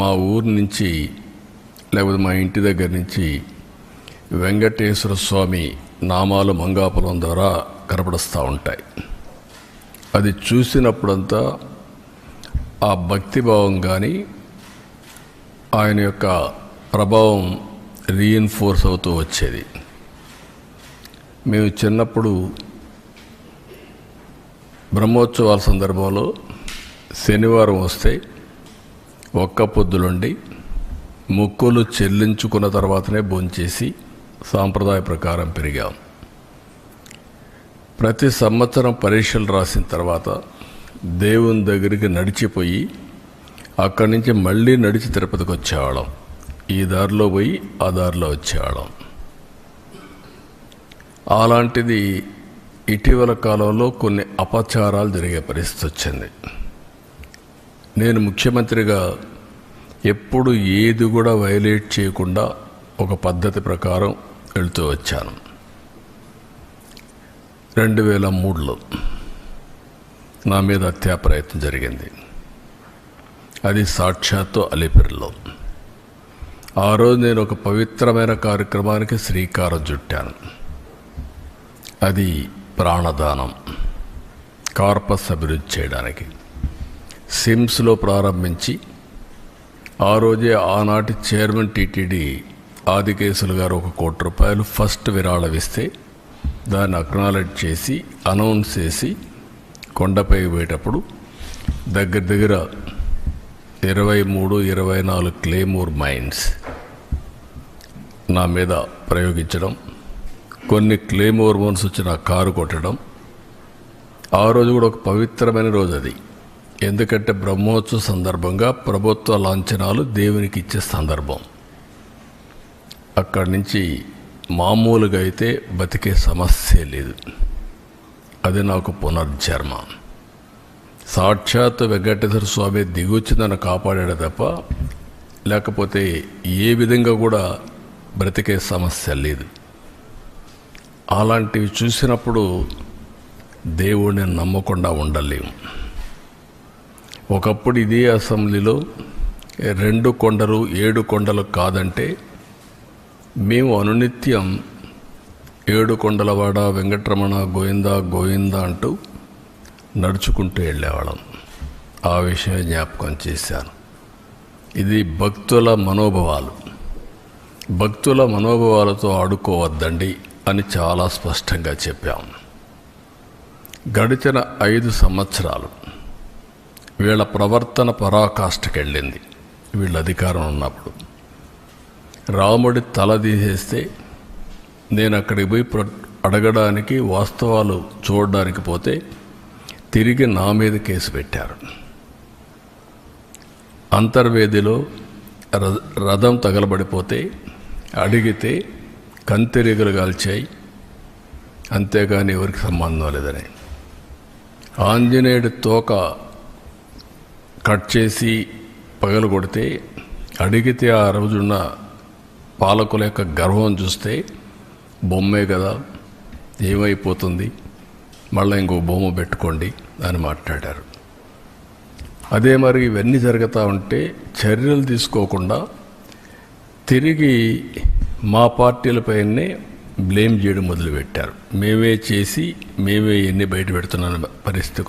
మా ఊరు నుంచి లేకపోతే మా ఇంటి దగ్గర నుంచి వెంకటేశ్వర స్వామి నామాలు మంగాపురం ద్వారా కనపడుస్తూ ఉంటాయి. అది చూసినప్పుడంతా ఆ భక్తిభావం కానీ ఆయన యొక్క ప్రభావం రీఇన్ఫోర్స్ అవుతూ వచ్చేది. మేము చిన్నప్పుడు బ్రహ్మోత్సవాల సందర్భంలో శనివారం వస్తే ఒక్క పొద్దులుండి మొక్కులు చెల్లించుకున్న తర్వాతనే భోంచేసి సాంప్రదాయ ప్రకారం పెరిగాం. ప్రతి సంవత్సరం పరీక్షలు రాసిన తర్వాత దేవుని దగ్గరికి నడిచిపోయి అక్కడి నుంచి మళ్ళీ నడిచి తిరుపతికి వచ్చేవాళ్ళం. ఈ దారిలో పోయి ఆ దారిలో వచ్చేవాళ్ళం. అలాంటిది ఇటీవల కాలంలో కొన్ని అపచారాలు జరిగే పరిస్థితి వచ్చింది. నేను ముఖ్యమంత్రిగా ఎప్పుడు ఏది కూడా వైలేట్ చేయకుండా ఒక పద్ధతి ప్రకారం వెళ్తూ వచ్చాను. 2003లో నా మీద హత్యా ప్రయత్నం జరిగింది. అది సాక్షాత్తు అలిపిరిలో. ఆ రోజు నేను ఒక పవిత్రమైన కార్యక్రమానికి శ్రీకారం చుట్టాను. అది ప్రాణదానం, కార్పస్ అభివృద్ధి చేయడానికి. సిమ్స్లో ప్రారంభించి ఆ రోజే ఆనాటి చైర్మన్ టీటీడీ ఆదికేశులు గారు 1 కోటి రూపాయలు ఫస్ట్ విరాళం ఇస్తే దాన్ని అక్నాలెడ్జ్ చేసి అనౌన్స్ చేసి కొండపై పోయేటప్పుడు దగ్గర 23-24 క్లేమోర్ మైన్స్ నా మీద ప్రయోగించడం, కొన్ని క్లేమోర్ మైన్స్ వచ్చి నా కారు కొట్టడం. ఆ రోజు కూడా ఒక పవిత్రమైన రోజు అది. ఎందుకంటే బ్రహ్మోత్సవ సందర్భంగా ప్రభుత్వ లాంఛనాలు దేవునికి ఇచ్చే సందర్భం. అక్కడి నుంచి మామూలుగా అయితే బతికే సమస్య లేదు. అది నాకు పునర్జన్మ. సాక్షాత్ వెంకటేశ్వర స్వామి దిగొచ్చి నన్ను కాపాడాడు తప్ప లేకపోతే ఏ విధంగా కూడా బ్రతికే సమస్య లేదు. అలాంటివి చూసినప్పుడు దేవుడిని నమ్మకుండా ఉండలేము. ఒకప్పుడు ఇదే అసెంబ్లీలో 2 కొండలు 7 కొండలు కాదంటే మేము అనునిత్యం 7 కొండలవాడ వెంకటరమణ గోవింద గోవింద అంటూ నడుచుకుంటూ వెళ్ళేవాళ్ళం. ఆ విషయం జ్ఞాపకం చేశాను. ఇది భక్తుల మనోభావాలు. భక్తుల మనోభావాలతో ఆడుకోవద్దండి అని చాలా స్పష్టంగా చెప్పాం. గడిచిన 5 సంవత్సరాలు వీళ్ళ ప్రవర్తన పరాకాష్ఠకెళ్ళింది. వీళ్ళ అధికారం ఉన్నప్పుడు రాముడి తల తీసేస్తే నేను అక్కడికి పోయి అడగడానికి, వాస్తవాలు చూడడానికి పోతే తిరిగి నా మీద కేసు పెట్టారు. అంతర్వేదిలో రథం తగలబడిపోతే అడిగితే కంతిరీగలు కాల్చాయి, అంతేగాని ఎవరికి సంబంధం లేదని. ఆంజనేయుడి తోక కట్ చేసి పగలు కొడితే అడిగితే ఆ రోజున్న పాలకుల యొక్క గర్వం చూస్తే బొమ్మే కదా, ఏమైపోతుంది, మళ్ళీ ఇంకో బొమ్మ పెట్టుకోండి అని మాట్లాడారు. అదే మరి ఇవన్నీ జరుగుతూ ఉంటే చర్యలు తీసుకోకుండా తిరిగి మా పార్టీలపైనే బ్లేమ్ చేయడం మొదలుపెట్టారు. మేమే చేసి మేమే ఎన్ని బయట పెడుతున్న పరిస్థితికి